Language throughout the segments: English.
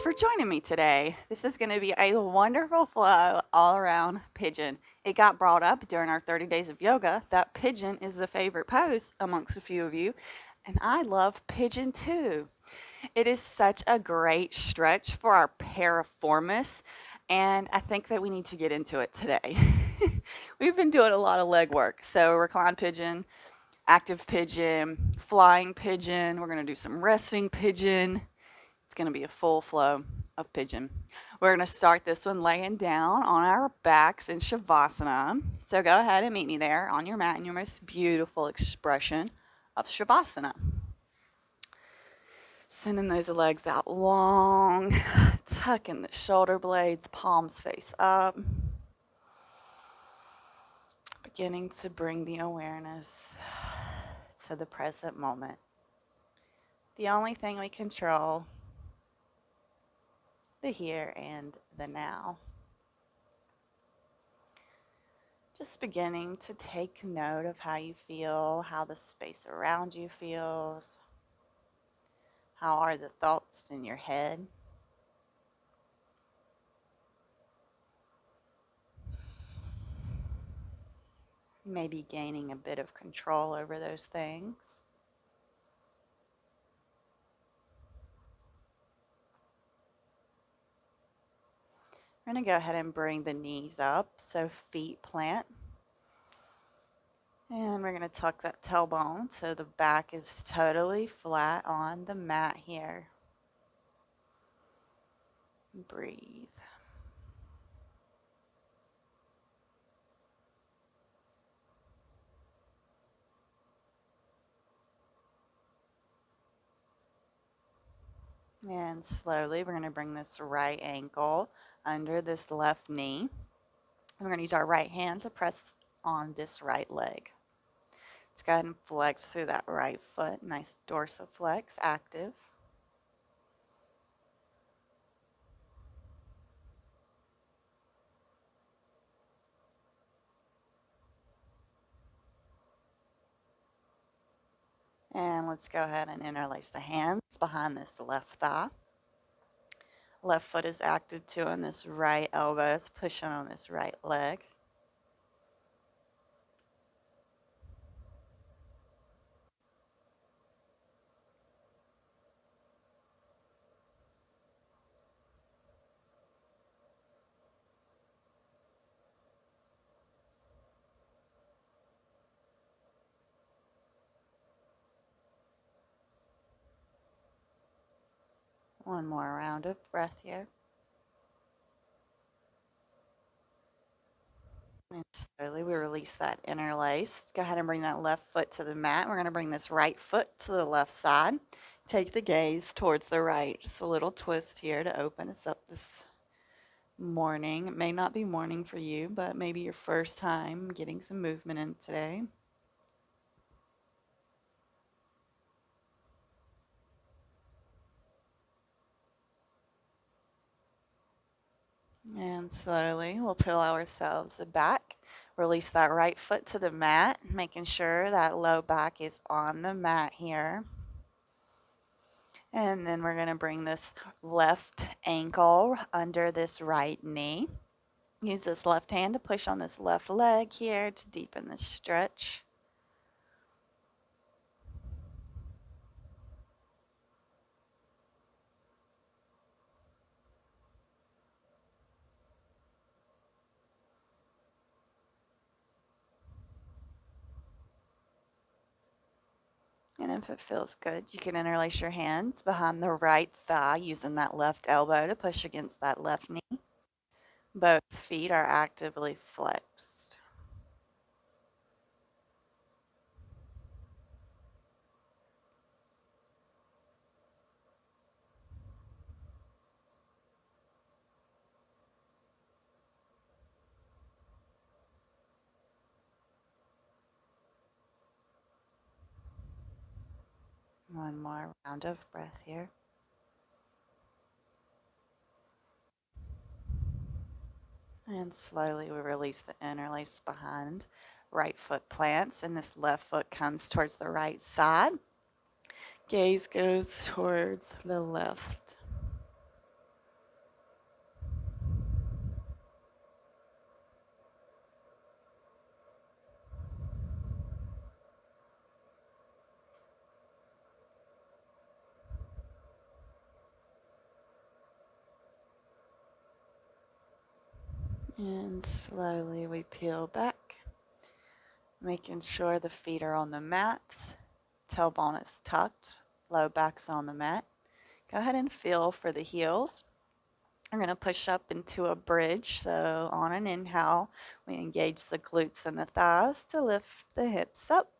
for joining me today. This is going to be a wonderful flow all around pigeon. It got brought up during our 30 days of yoga that pigeon is the favorite pose amongst a few of you, and I love pigeon too. It is such a great stretch for our piriformis, and I think that we need to get into it today. We've been doing a lot of leg work, so recline pigeon, active pigeon, flying pigeon. We're going to do some resting pigeon. It's going to be a full flow of pigeon. We're going to start this one laying down on our backs in Shavasana. So go ahead and meet me there on your mat in your most beautiful expression of Shavasana. Sending those legs out long, tucking the shoulder blades, palms face up. Beginning to bring the awareness to the present moment. The only thing we control, the here and the now. Just beginning to take note of how you feel, how the space around you feels. How are the thoughts in your head? Maybe gaining a bit of control over those things. We're going to go ahead and bring the knees up, so feet plant. And we're going to tuck that tailbone so the back is totally flat on the mat here. Breathe. And slowly we're going to bring this right ankle under this left knee. We're going to use our right hand to press on this right leg. Let's go ahead and flex through that right foot. Nice dorsiflex, active. And let's go ahead and interlace the hands behind this left thigh. Left foot is active too on this right elbow. It's pushing on this right leg. One more round of breath here. And slowly we release that interlace. Go ahead and bring that left foot to the mat. We're going to bring this right foot to the left side. Take the gaze towards the right. Just a little twist here to open us up this morning. It may not be morning for you, but maybe your first time getting some movement in today. And slowly we'll peel ourselves back. Release that right foot to the mat, making sure that low back is on the mat here. And then we're going to bring this left ankle under this right knee. Use this left hand to push on this left leg here to deepen the stretch. And if it feels good, you can interlace your hands behind the right thigh using that left elbow to push against that left knee. Both feet are actively flexed. One more round of breath here. And slowly we release the interlace behind. Right foot plants and this left foot comes towards the right side. Gaze goes towards the left. And slowly we peel back, making sure the feet are on the mat, tailbone is tucked, low back's on the mat. Go ahead and feel for the heels. We're going to push up into a bridge. So on an inhale, we engage the glutes and the thighs to lift the hips up.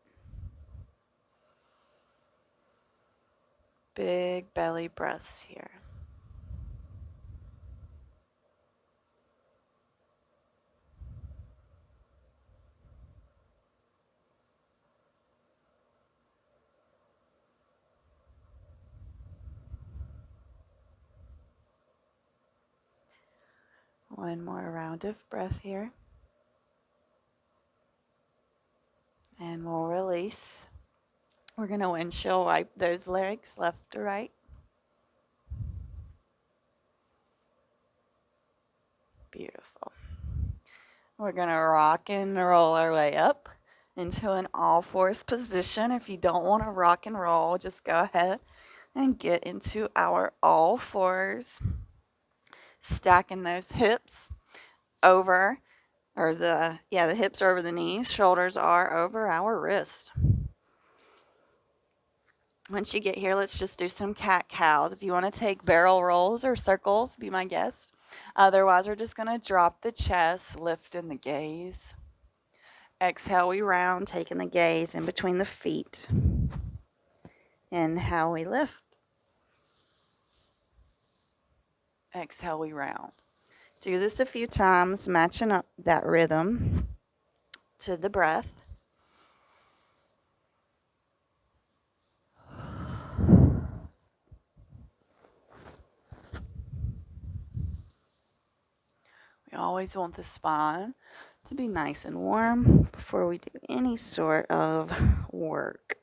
Big belly breaths here. One more round of breath here. And we'll release. We're going to windshield wipe those legs left to right. Beautiful. We're going to rock and roll our way up into an all fours position. If you don't want to rock and roll, just go ahead and get into our all fours. Stacking those hips over, or the hips are over the knees, shoulders are over our wrist. Once you get here, let's just do some cat-cows. If you want to take barrel rolls or circles, be my guest. Otherwise, we're just going to drop the chest, lifting the gaze. Exhale, we round, taking the gaze in between the feet. Inhale, we lift. Exhale, we round. Do this a few times, matching up that rhythm to the breath. We always want the spine to be nice and warm before we do any sort of work.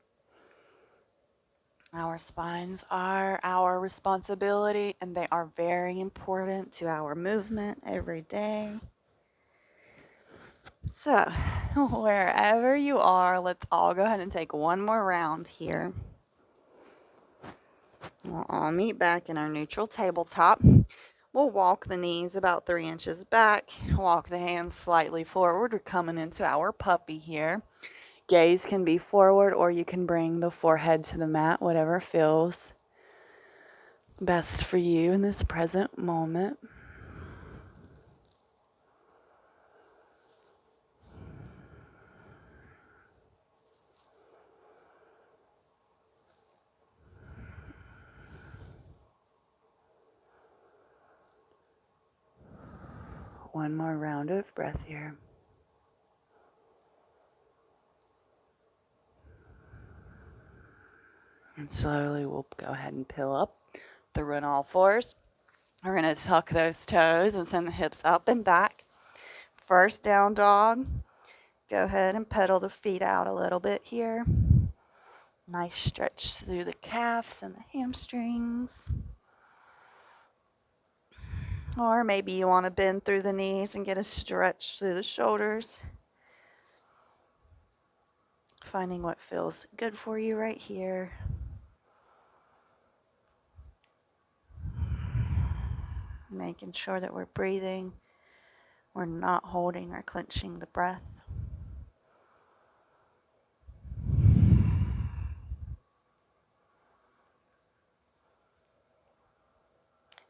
Our spines are our responsibility, and they are very important to our movement every day. So, wherever you are, let's all go ahead and take one more round here. We'll all meet back in our neutral tabletop. We'll walk the knees about 3 inches back, walk the hands slightly forward. We're coming into our puppy here. Gaze can be forward, or you can bring the forehead to the mat, whatever feels best for you in this present moment. One more round of breath here. And slowly we'll go ahead and peel up through on all fours. We're going to tuck those toes and send the hips up and back. First down dog. Go ahead and pedal the feet out a little bit here. Nice stretch through the calves and the hamstrings. Or maybe you want to bend through the knees and get a stretch through the shoulders. Finding what feels good for you right here. Making sure that we're breathing. We're not holding or clenching the breath.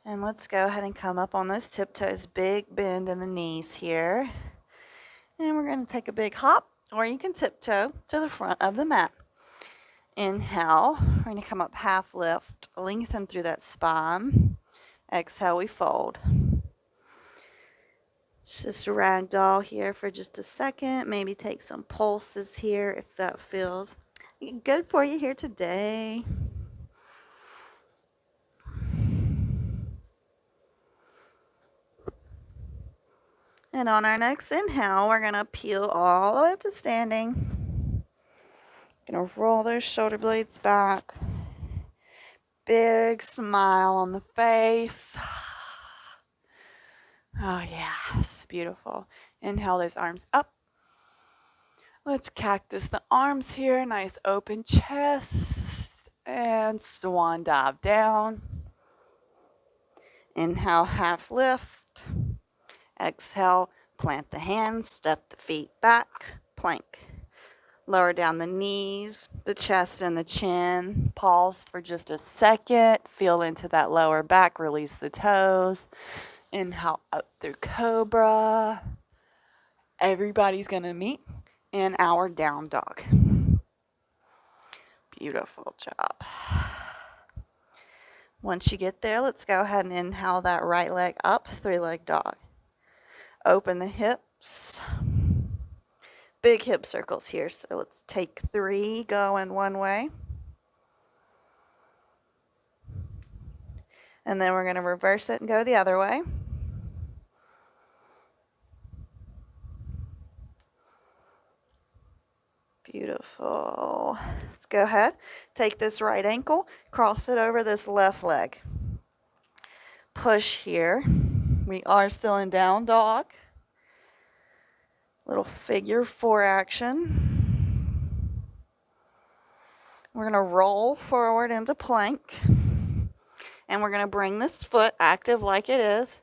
And let's go ahead and come up on those tiptoes. Big bend in the knees here. And we're going to take a big hop, or you can tiptoe to the front of the mat. Inhale. We're going to come up half lift, lengthen through that spine. Exhale, we fold. Just ragdoll here for just a second. Maybe take some pulses here if that feels good for you here today. And on our next inhale, we're going to peel all the way up to standing. Going to roll those shoulder blades back. Big smile on the face. Oh, yes, beautiful. Inhale those arms up. Let's cactus the arms here. Nice open chest. And swan dive down. Inhale, half lift. Exhale, plant the hands, step the feet back, plank. Lower down the knees, the chest and the chin. Pause for just a second. Feel into that lower back. Release the toes. Inhale up through cobra. Everybody's going to meet in our down dog. Beautiful job. Once you get there, let's go ahead and inhale that right leg up, three-leg dog. Open the hips. Big hip circles here, so let's take 3 going one way. And then we're going to reverse it and go the other way. Beautiful. Let's go ahead. Take this right ankle, cross it over this left leg. Push here. We are still in down dog. Little figure 4 action. We're going to roll forward into plank. And we're going to bring this foot, active like it is,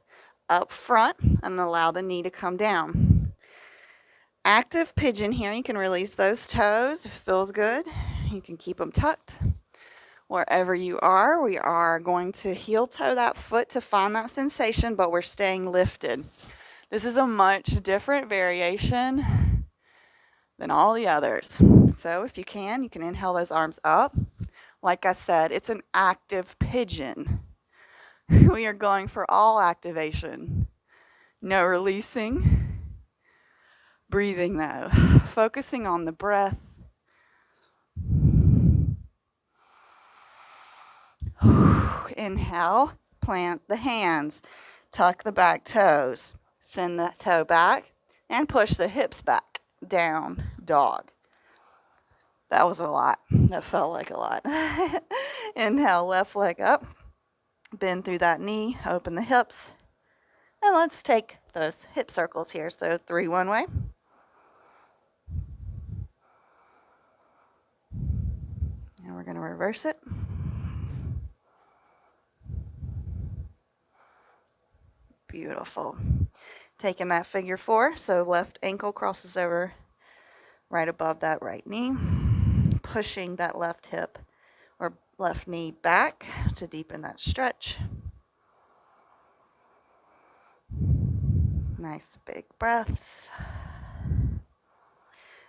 up front and allow the knee to come down. Active pigeon here. You can release those toes if it feels good. You can keep them tucked. Wherever you are, we are going to heel toe that foot to find that sensation, but we're staying lifted. This is a much different variation than all the others. So if you can inhale those arms up. Like I said, it's an active pigeon. We are going for all activation. No releasing. Breathing though. Focusing on the breath. Inhale, plant the hands. Tuck the back toes. Send the toe back and push the hips back. Down dog. That was a lot. That felt like a lot. Inhale, left leg up. Bend through that knee. Open the hips. And let's take those hip circles here. So 3 one way. And we're going to reverse it. Beautiful. Taking that figure 4. So left ankle crosses over right above that right knee. Pushing that left hip or left knee back to deepen that stretch. Nice big breaths.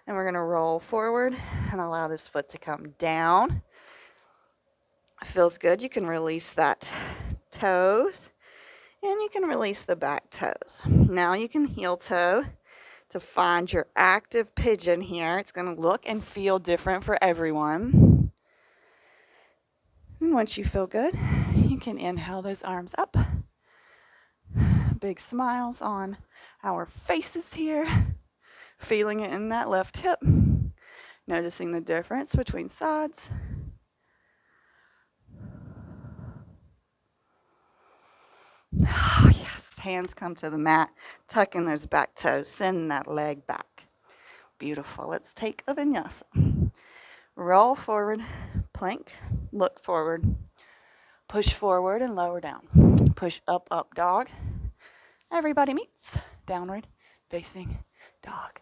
And we're going to roll forward and allow this foot to come down. Feels good. You can release that toes and you can release the back toes. Now you can heel toe to find your active pigeon here. It's going to look and feel different for everyone. And once you feel good, you can inhale those arms up. Big smiles on our faces here. Feeling it in that left hip. Noticing the difference between sides. Oh, yes. Hands come to the mat. Tucking those back toes. Send that leg back. Beautiful. Let's take a vinyasa. Roll forward. Plank. Look forward. Push forward and lower down. Push up, up, dog. Everybody meets. Downward facing dog.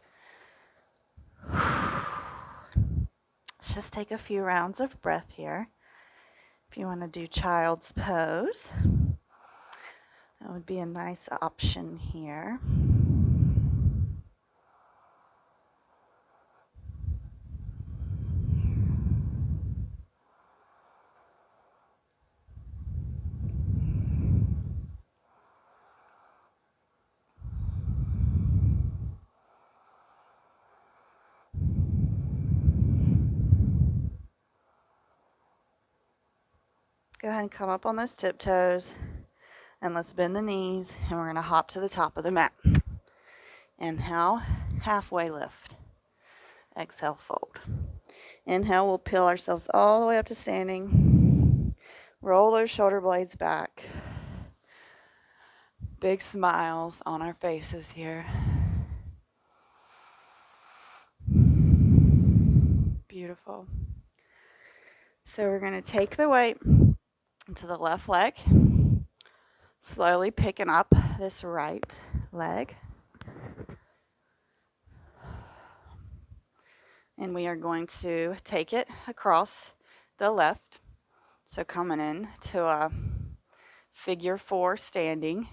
Let's just take a few rounds of breath here. If you want to do child's pose, that would be a nice option here. Go ahead and come up on those tiptoes and let's bend the knees and we're going to hop to the top of the mat. Inhale, halfway lift. Exhale, fold. Inhale, we'll peel ourselves all the way up to standing. Roll those shoulder blades back. Big smiles on our faces here. Beautiful. So we're going to take the weight into the left leg, slowly picking up this right leg. And we are going to take it across the left. So coming in to a figure 4 standing.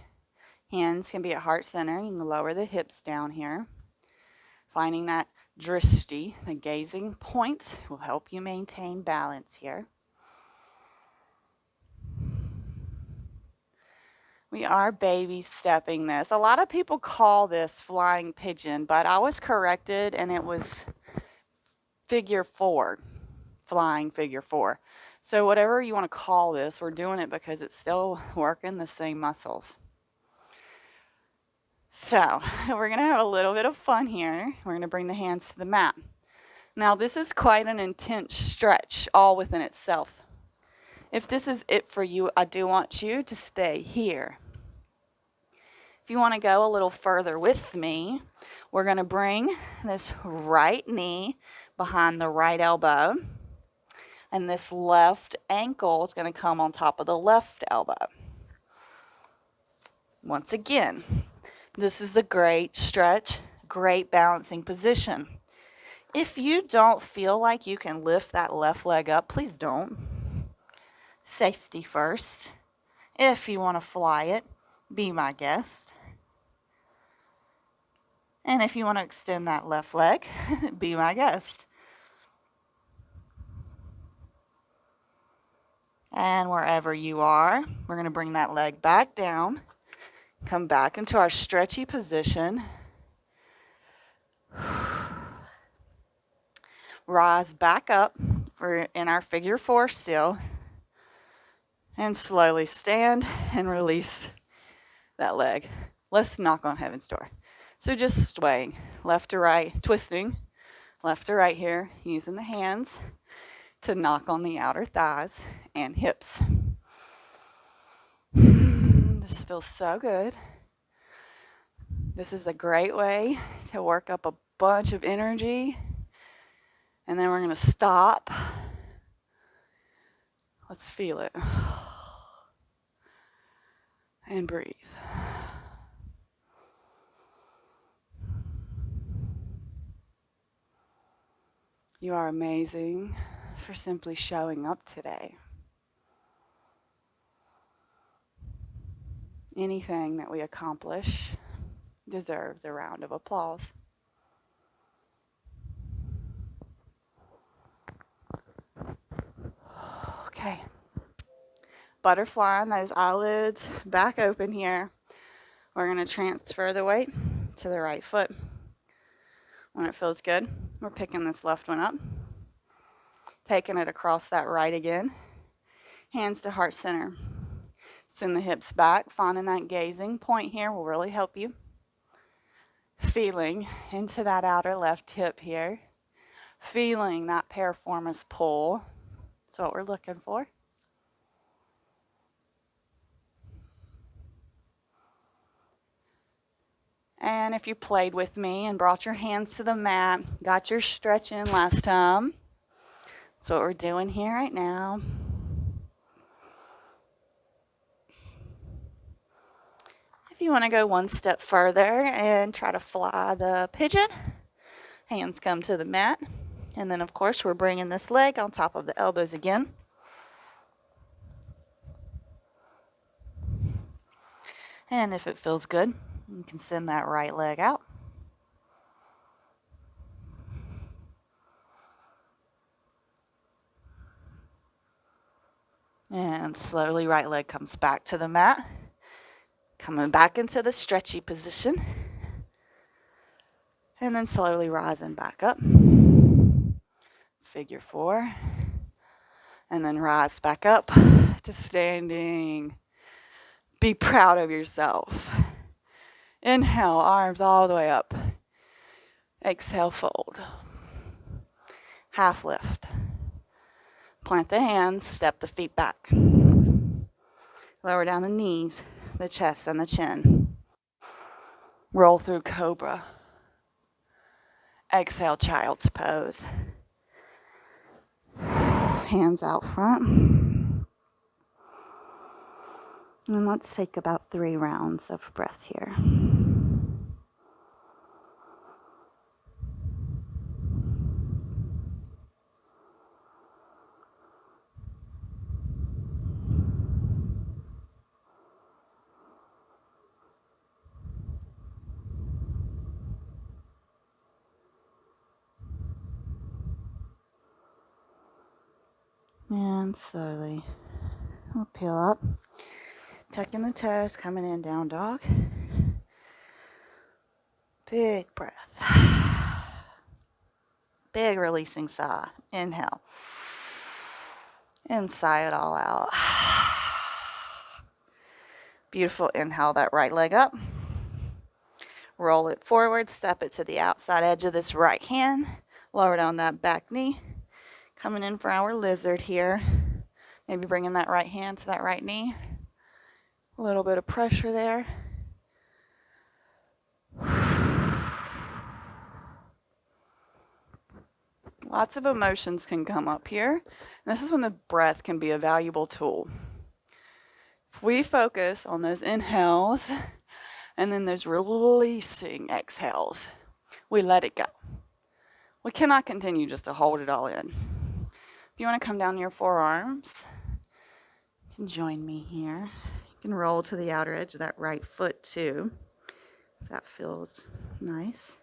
Hands can be at heart center. You can lower the hips down here. Finding that drishti, the gazing point, will help you maintain balance here. We are baby stepping this. A lot of people call this flying pigeon, but I was corrected and it was figure 4, flying figure 4. So whatever you want to call this, we're doing it because it's still working the same muscles. So we're going to have a little bit of fun here. We're going to bring the hands to the mat. Now this is quite an intense stretch all within itself. If this is it for you, I do want you to stay here. If you want to go a little further with me, we're going to bring this right knee behind the right elbow. And this left ankle is going to come on top of the left elbow. Once again, this is a great stretch, great balancing position. If you don't feel like you can lift that left leg up, please don't. Safety first. If you want to fly it, be my guest. And if you want to extend that left leg, be my guest. And wherever you are, we're going to bring that leg back down. Come back into our stretchy position. Rise back up. We're in our figure 4 still. And slowly stand and release that leg. Let's knock on heaven's door. So just swaying left to right, twisting left to right here, using the hands to knock on the outer thighs and hips. This feels so good. This is a great way to work up a bunch of energy. And then we're going to stop. Let's feel it. And breathe. You are amazing for simply showing up today. Anything that we accomplish deserves a round of applause. Okay. Butterflying those eyelids back open here. We're going to transfer the weight to the right foot. When it feels good, we're picking this left one up. Taking it across that right again. Hands to heart center. Send the hips back. Finding that gazing point here will really help you. Feeling into that outer left hip here. Feeling that piriformis pull. That's what we're looking for. And if you played with me and brought your hands to the mat, got your stretch in last time, that's what we're doing here right now. If you want to go one step further and try to fly the pigeon, hands come to the mat. And then, of course, we're bringing this leg on top of the elbows again. And if it feels good, you can send that right leg out. And slowly right leg comes back to the mat. Coming back into the stretchy position. And then slowly rising back up. Figure 4. And then rise back up to standing. Be proud of yourself. Inhale, arms all the way up. Exhale, fold. Half lift. Plant the hands, step the feet back. Lower down the knees, the chest, and the chin. Roll through cobra. Exhale, child's pose. Hands out front. And let's take about 3 rounds of breath here. And slowly we'll peel up, tucking the toes, coming in down dog. Big breath. Big releasing sigh. Inhale. And sigh it all out. Beautiful. Inhale that right leg up. Roll it forward. Step it to the outside edge of this right hand. Lower down that back knee. Coming in for our lizard here. Maybe bringing that right hand to that right knee. A little bit of pressure there. Lots of emotions can come up here. And this is when the breath can be a valuable tool. If we focus on those inhales and then those releasing exhales, we let it go. We cannot continue just to hold it all in. If you want to come down your forearms, you can join me here. You can roll to the outer edge of that right foot too, if that feels nice.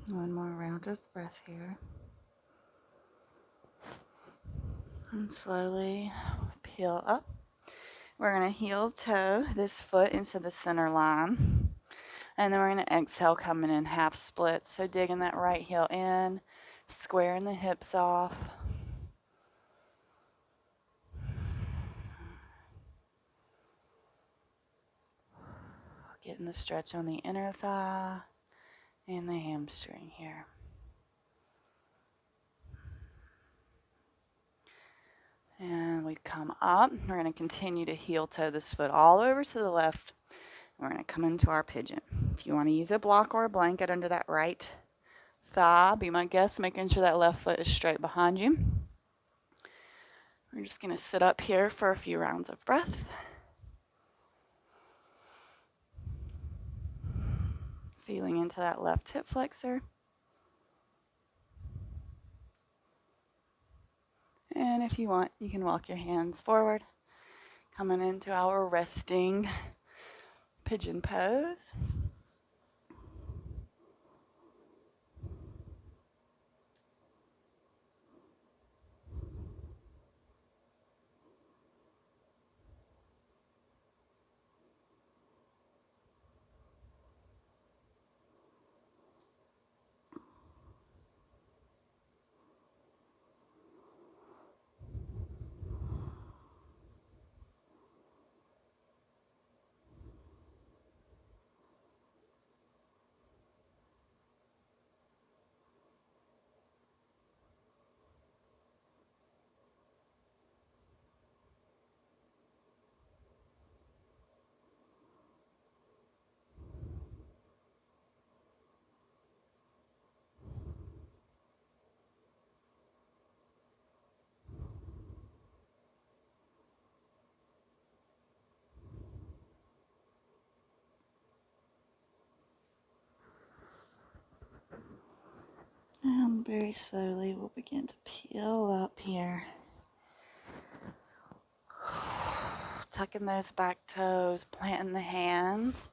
One more round of breath here. And slowly peel up. We're going to heel toe this foot into the center line. And then we're going to exhale, coming in half split. So digging that right heel in, squaring the hips off. Getting the stretch on the inner thigh and the hamstring here. And we come up. We're going to continue to heel toe this foot all over to the left. We're going to come into our pigeon. If you want to use a block or a blanket under that right thigh, be my guest, making sure that left foot is straight behind you. We're just going to sit up here for a few rounds of breath. Feeling into that left hip flexor. And if you want, you can walk your hands forward, coming into our resting pigeon pose. And very slowly we'll begin to peel up here. Tucking those back toes, planting the hands.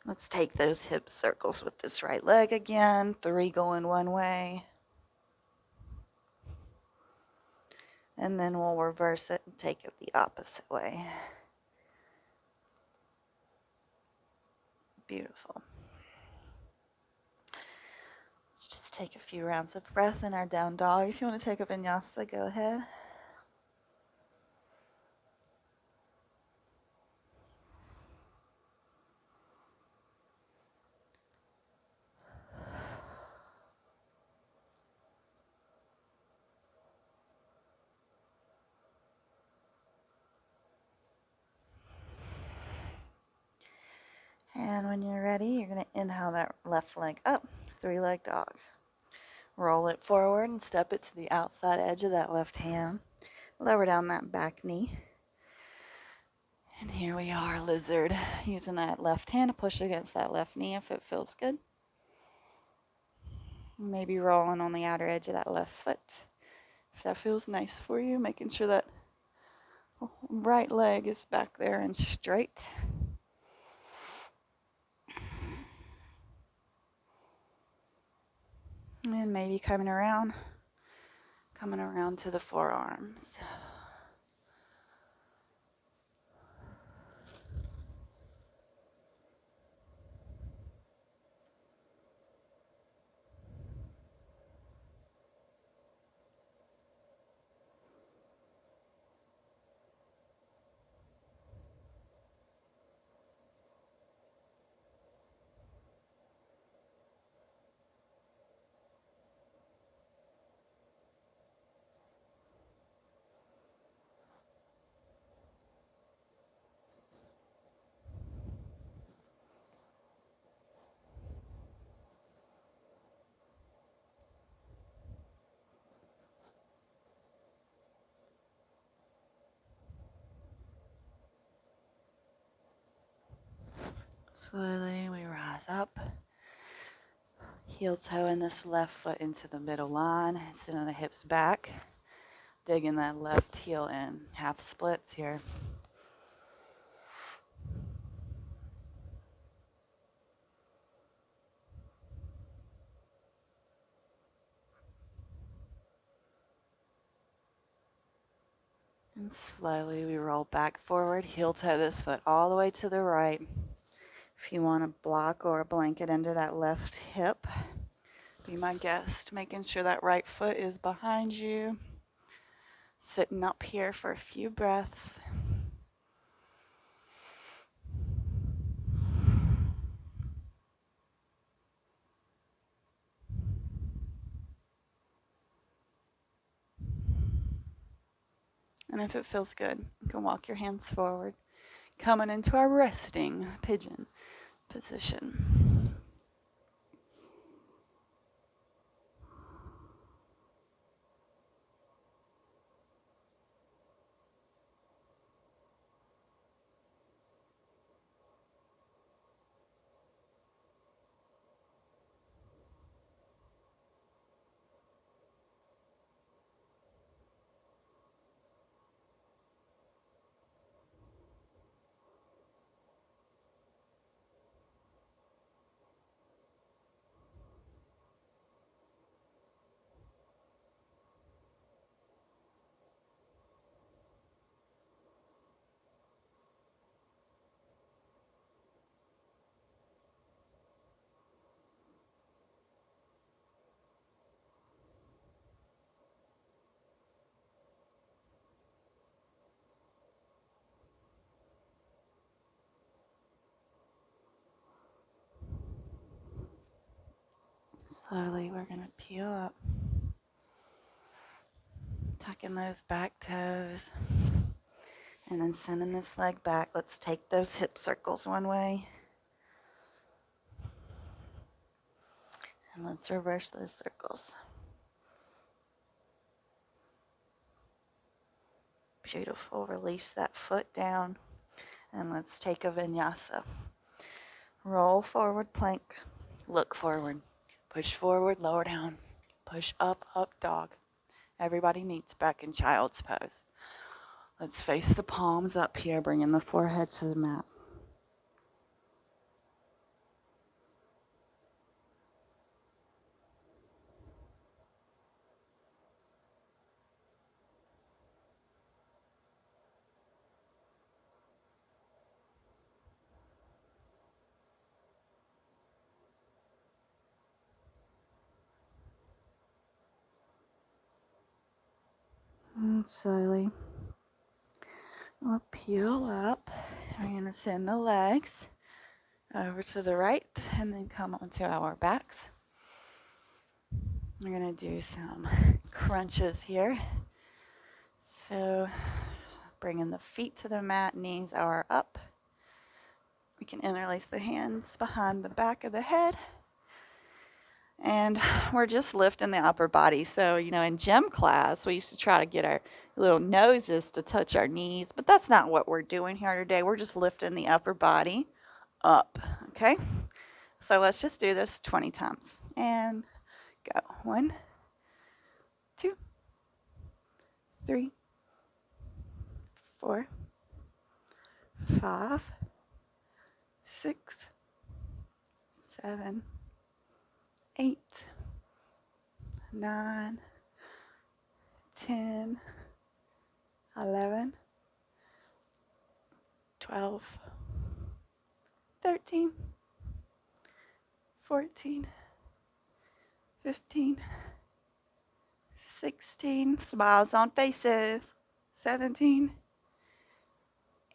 Let's take those hip circles with this right leg again. 3 going one way. And then we'll reverse it and take it the opposite way. Beautiful. Let's just take a few rounds of breath in our down dog. If you want to take a vinyasa, go ahead. ready, you're going to inhale that left leg up, three-leg dog. Roll it forward and step it to the outside edge of that left hand. Lower down that back knee. And here we are, lizard, using that left hand to push against that left knee if it feels good. Maybe rolling on the outer edge of that left foot. If that feels nice for you, making sure that right leg is back there and straight. And maybe coming around to the forearms. Slowly we rise up. Heel toe in this left foot into the middle line, sending the hips back. Digging that left heel in. Half splits here. And slowly we roll back forward, heel toe this foot all the way to the right. If you want a block or a blanket under that left hip, be my guest, making sure that right foot is behind you. Sitting up here for a few breaths. And if it feels good, you can walk your hands forward, coming into our resting pigeon position. Slowly we're going to peel up, tucking those back toes, and then sending this leg back. Let's take those hip circles one way, and let's reverse those circles. Beautiful. Release that foot down, and let's take a vinyasa. Roll forward, plank, look forward, push forward, lower down, push up, up dog. Everybody meets back in child's pose. Let's face the palms up here, bringing the forehead to the mat. And slowly we'll peel up. We're going to send the legs over to the right and then come onto our backs. We're going to do some crunches here. So bringing the feet to the mat, knees are up. We can interlace the hands behind the back of the head. And we're just lifting the upper body. So, in gym class, we used to try to get our little noses to touch our knees, but that's not what we're doing here today. We're just lifting the upper body up, okay? So let's just do this 20 times. And go. 1, 2, 3, 4, 5, 6, 7, 8, 9, 10, 11, 12, 13, 14, 15, 16, smiles on faces, 17,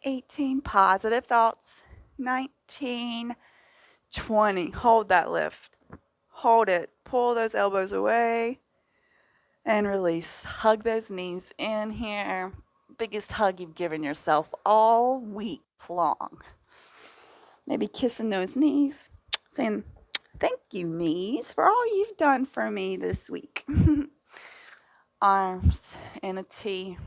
18, positive thoughts, 19, 20. Hold that lift. Hold it. Pull those elbows away and release. Hug those knees in here. Biggest hug you've given yourself all week long. Maybe kissing those knees, saying, thank you, knees, for all you've done for me this week. Arms in a T.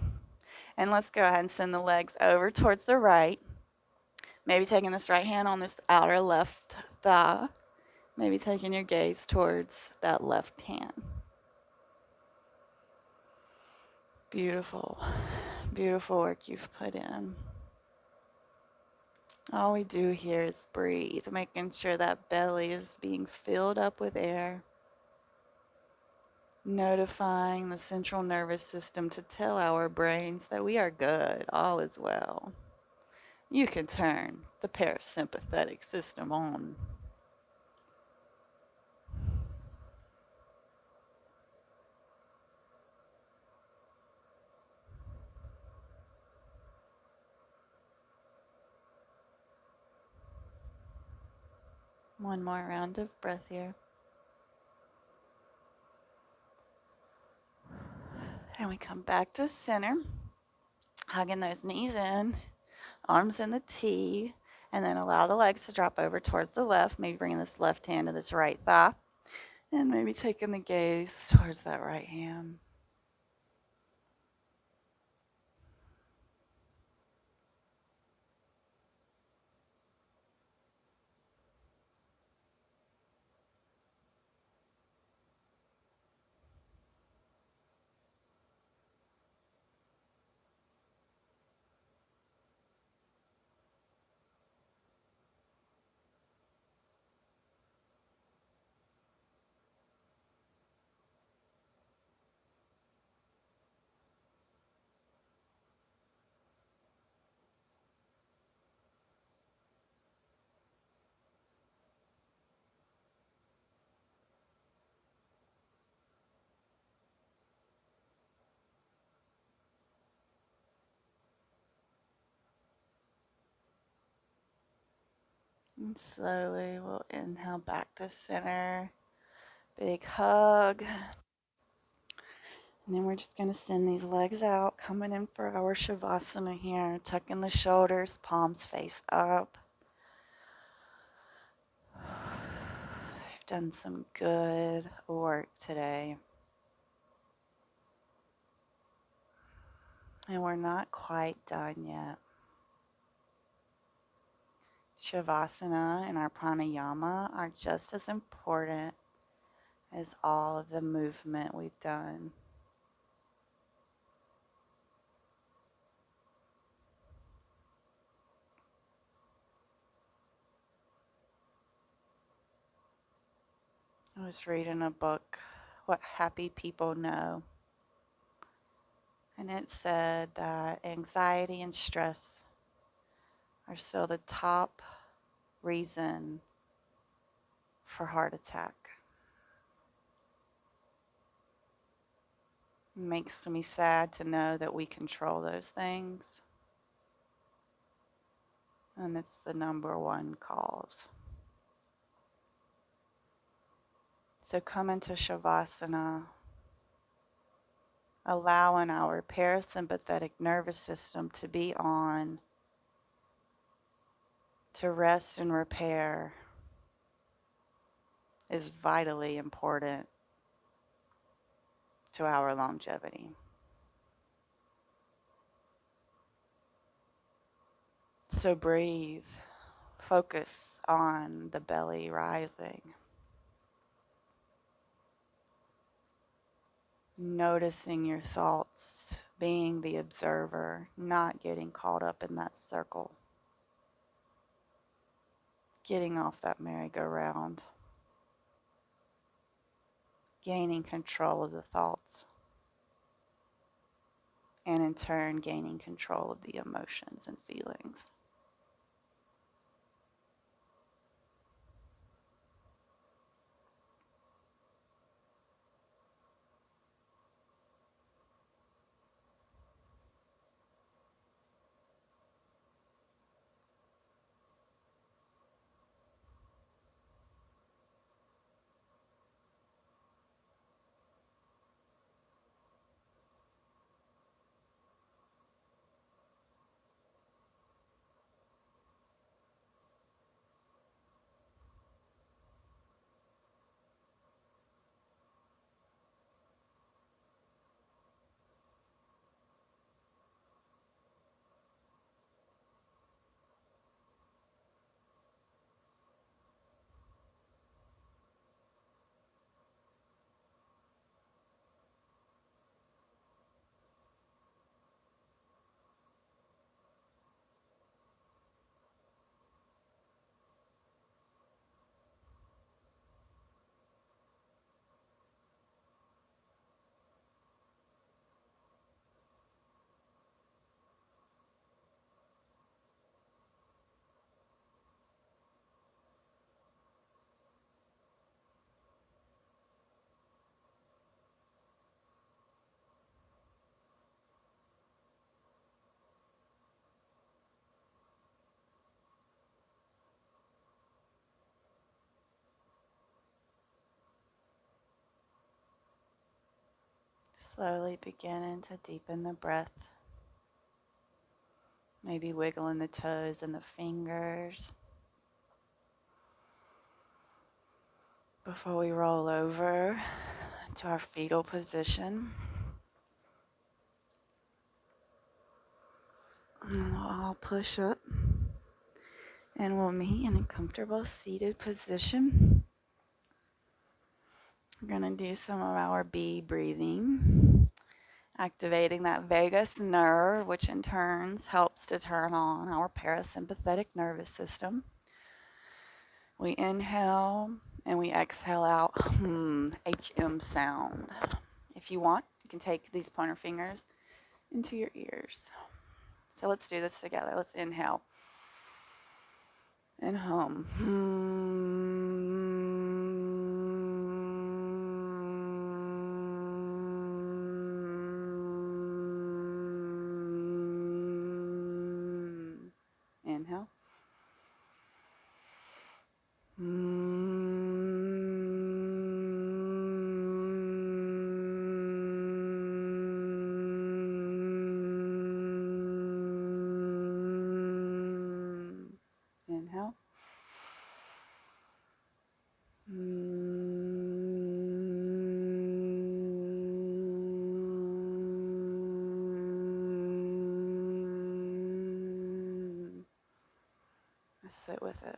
And let's go ahead and send the legs over towards the right. Maybe taking this right hand on this outer left thigh. Maybe taking your gaze towards that left hand. Beautiful, beautiful work you've put in. All we do here is breathe, making sure that belly is being filled up with air, notifying the central nervous system to tell our brains that we are good, all is well. You can turn the parasympathetic system on. One more round of breath here. And we come back to center, hugging those knees in, arms in the T, and then allow the legs to drop over towards the left, maybe bringing this left hand to this right thigh, and maybe taking the gaze towards that right hand. And slowly we'll inhale back to center. Big hug. And then we're just going to send these legs out, coming in for our Shavasana here, tucking the shoulders, palms face up. We've done some good work today. And we're not quite done yet. Shavasana and our pranayama are just as important as all of the movement we've done. I was reading a book, What Happy People Know, and it said that anxiety and stress are still the top reason for heart attack. It makes me sad to know that we control those things, and it's the number one cause. So come into Shavasana, allowing our parasympathetic nervous system to be on to rest and repair is vitally important to our longevity. So breathe. Focus on the belly rising. Noticing your thoughts, being the observer, not getting caught up in that circle. Getting off that merry-go-round. Gaining control of the thoughts. And in turn, gaining control of the emotions and feelings. Slowly beginning to deepen the breath. Maybe wiggling the toes and the fingers before we roll over to our fetal position. And we'll all push up and we'll meet in a comfortable seated position. We're going to do some of our bee breathing, activating that vagus nerve, which in turn helps to turn on our parasympathetic nervous system. We inhale and we exhale out HM sound. If you want, you can take these pointer fingers into your ears. So let's do this together. Let's inhale and hum. Inhale. Inhale. Sit with it.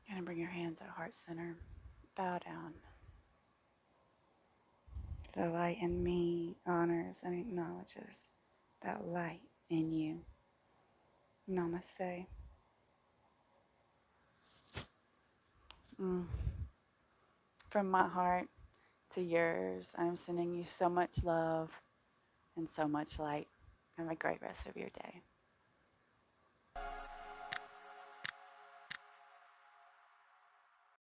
You're going to bring your hands at heart center. Bow down. The light in me honors and acknowledges that light in you. Namaste. From my heart to yours, I'm sending you so much love and so much light. Have a great rest of your day.